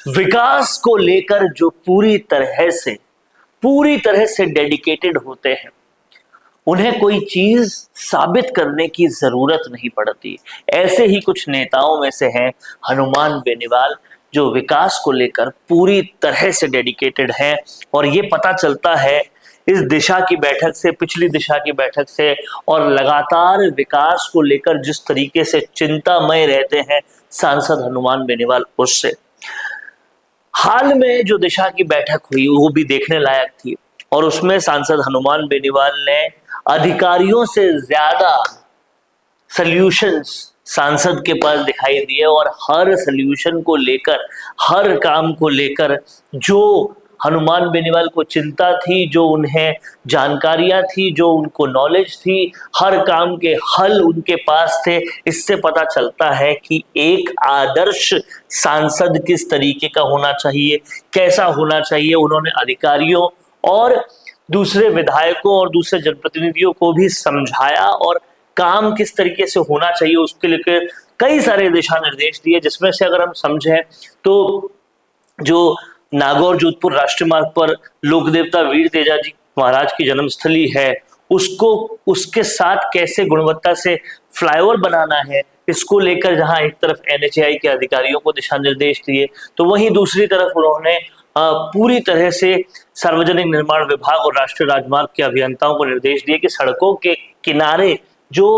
विकास को लेकर जो पूरी तरह से डेडिकेटेड होते हैं, उन्हें कोई चीज साबित करने की जरूरत नहीं पड़ती। ऐसे ही कुछ नेताओं में से हैं हनुमान बेनीवाल, जो विकास को लेकर पूरी तरह से डेडिकेटेड हैं। और ये पता चलता है इस दिशा की बैठक से, पिछली दिशा की बैठक से, और लगातार विकास को लेकर जिस तरीके से चिंतामय रहते हैं सांसद हनुमान बेनीवाल, उससे हाल में जो दिशा की बैठक हुई वो भी देखने लायक थी। और उसमें सांसद हनुमान बेनीवाल ने अधिकारियों से ज्यादा सॉल्यूशंस सांसद के पास दिखाई दिए, और हर सॉल्यूशन को लेकर, हर काम को लेकर जो हनुमान बेनीवाल को चिंता थी, जो उन्हें जानकारियां थी, जो उनको नॉलेज थी, हर काम के हल उनके पास थे। इससे पता चलता है कि एक आदर्श सांसद किस तरीके का होना चाहिए, कैसा होना चाहिए। उन्होंने अधिकारियों और दूसरे विधायकों और दूसरे जनप्रतिनिधियों को भी समझाया, और काम किस तरीके से होना चाहिए उसके लिए कई सारे दिशा निर्देश दिए। जिसमें से अगर हम समझें तो जो नागौर जोधपुर राष्ट्रीय मार्ग पर लोकदेवता वीर तेजाजी महाराज की जन्मस्थली है, उसको उसके साथ कैसे गुणवत्ता से फ्लाईओवर बनाना है, इसको लेकर जहां एक तरफ एनएचएआई के अधिकारियों को दिशा निर्देश दिए, तो वहीं दूसरी तरफ उन्होंने पूरी तरह से सार्वजनिक निर्माण विभाग और राष्ट्रीय राजमार्ग के अभियंताओं को निर्देश दिए कि सड़कों के किनारे जो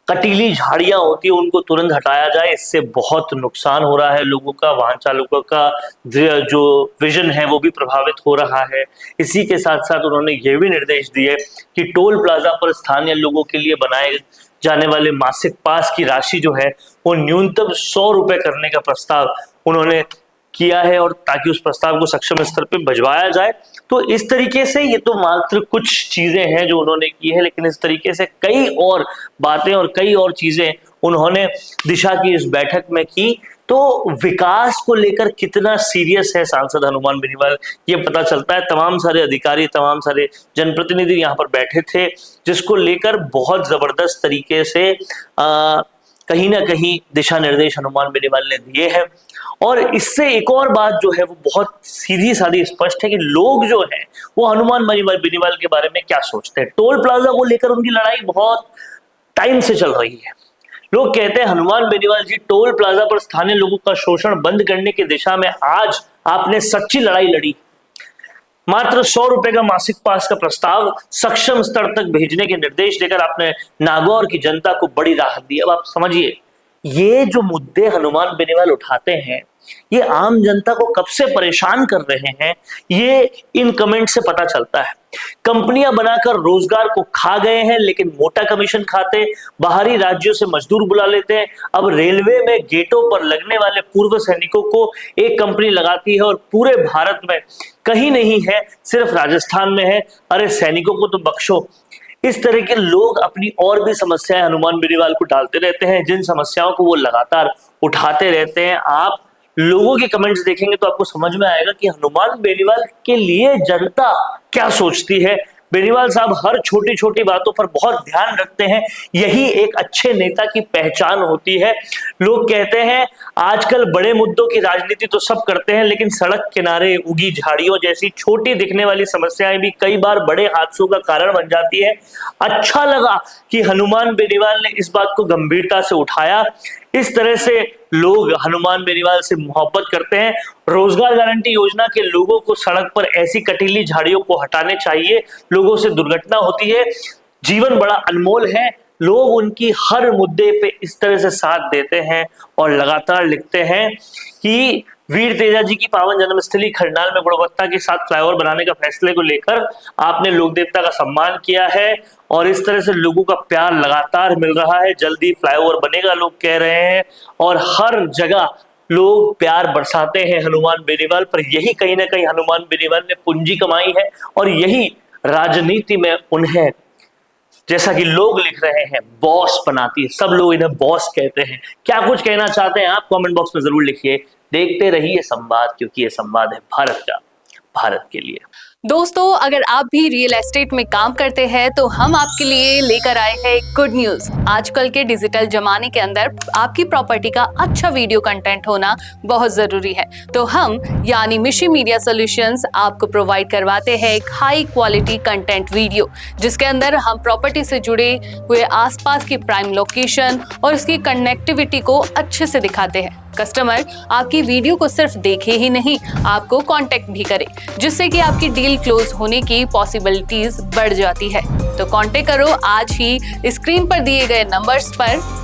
कटीली झाड़ियां होती है उनको तुरंत हटाया जाए। इससे बहुत नुकसान हो रहा है लोगों का, वाहन चालकों का जो विजन है वो भी प्रभावित हो रहा है। इसी के साथ साथ उन्होंने ये भी निर्देश दिए कि टोल प्लाजा पर स्थानीय लोगों के लिए बनाए जाने वाले मासिक पास की राशि जो है वो न्यूनतम 100 रुपए करने का प्रस्ताव उन्होंने किया है, और ताकि उस प्रस्ताव को सक्षम स्तर पर भिजवाया जाए। तो इस तरीके से ये तो मात्र कुछ चीजें हैं जो उन्होंने की है, लेकिन इस तरीके से कई और बातें और कई और चीजें उन्होंने दिशा की इस बैठक में की। तो विकास को लेकर कितना सीरियस है सांसद हनुमान बेनीवाल, ये पता चलता है। तमाम सारे अधिकारी, तमाम सारे जनप्रतिनिधि यहाँ पर बैठे थे, जिसको लेकर बहुत जबरदस्त तरीके से कहीं ना कहीं दिशा निर्देश हनुमान बेनीवाल ने दिए हैं। और इससे एक और बात जो है वो बहुत सीधी सादी स्पष्ट है कि लोग जो हैं वो हनुमान बेनीवाल के बारे में क्या सोचते हैं। टोल प्लाजा को लेकर उनकी लड़ाई बहुत टाइम से चल रही है। लोग कहते हैं हनुमान बेनीवाल जी, टोल प्लाजा पर स्थानीय लोगों का शोषण बंद करने की दिशा में आज आपने सच्ची लड़ाई लड़ी। मात्र 100 रुपए का मासिक पास का प्रस्ताव सक्षम स्तर तक भेजने के निर्देश देकर आपने नागौर की जनता को बड़ी राहत दी। अब आप समझिए, ये जो मुद्दे हनुमान बेनीवाल उठाते हैं ये आम जनता को कब से परेशान कर रहे हैं, ये इन कमेंट से पता चलता है। कंपनियां बनाकर रोजगार को खा गए हैं, लेकिन मोटा कमीशन खाते, बाहरी राज्यों से मजदूर बुला लेते हैं। अब रेलवे में गेटों पर लगने वाले पूर्व सैनिकों को एक कंपनी लगाती है और पूरे भारत में कहीं नहीं है, सिर्फ राजस्थान में है। अरे सैनिकों को तो बख्शो। इस तरह के लोग अपनी और भी समस्याएं हनुमान बेनीवाल को डालते रहते हैं, जिन समस्याओं को वो लगातार उठाते रहते हैं। आप लोगों के कमेंट्स देखेंगे तो आपको समझ में आएगा कि हनुमान बेनीवाल के लिए जनता क्या सोचती है। बेनीवाल साहब हर छोटी छोटी बातों पर बहुत ध्यान रखते हैं, यही एक अच्छे नेता की पहचान होती है। लोग कहते हैं आजकल बड़े मुद्दों की राजनीति तो सब करते हैं, लेकिन सड़क किनारे उगी झाड़ियों जैसी छोटी दिखने वाली समस्याएं भी कई बार बड़े हादसों का कारण बन जाती है। अच्छा लगा कि हनुमान बेनीवाल ने इस बात को गंभीरता से उठाया। इस तरह से लोग हनुमान बेनीवाल से मोहब्बत करते हैं। रोजगार गारंटी योजना के लोगों को सड़क पर ऐसी कटीली झाड़ियों को हटाने चाहिए, लोगों से दुर्घटना होती है, जीवन बड़ा अनमोल है। लोग उनकी हर मुद्दे पे इस तरह से साथ देते हैं और लगातार लिखते हैं कि वीर तेजाजी की पावन जन्मस्थली खरनाल में गुणवत्ता के साथ फ्लाईओवर बनाने का फैसले को लेकर आपने लोक देवता का सम्मान किया है, और इस तरह से लोगों का प्यार लगातार मिल रहा है। जल्दी फ्लाईओवर बनेगा लोग कह रहे हैं, और हर जगह लोग प्यार बरसाते हैं हनुमान बेनीवाल पर। यही कहीं ना कहीं हनुमान बेनीवाल ने पूंजी कमाई है, और यही राजनीति में उन्हें, जैसा कि लोग लिख रहे हैं, बॉस बनाती है। सब लोग इन्हें बॉस कहते हैं। क्या कुछ कहना चाहते हैं आप कमेंट बॉक्स में जरूर लिखिए। देखते रहिए संवाद, क्योंकि ये संवाद है भारत का, भारत के लिए। दोस्तों, अगर आप भी रियल एस्टेट में काम करते हैं तो हम आपके लिए लेकर आए हैं गुड न्यूज। आजकल के डिजिटल जमाने के अंदर आपकी प्रॉपर्टी का अच्छा वीडियो कंटेंट होना बहुत जरूरी है। तो हम यानी मिशी मीडिया सॉल्यूशंस आपको प्रोवाइड करवाते हैं एक हाई क्वालिटी कंटेंट वीडियो, जिसके अंदर हम प्रॉपर्टी से जुड़े हुए आसपास की प्राइम लोकेशन और उसकी कनेक्टिविटी को अच्छे से दिखाते हैं। कस्टमर आपकी वीडियो को सिर्फ देखे ही नहीं, आपको कांटेक्ट भी करे, जिससे कि आपकी डील क्लोज होने की पॉसिबिलिटीज बढ़ जाती है। तो कांटेक्ट करो आज ही स्क्रीन पर दिए गए नंबर्स पर।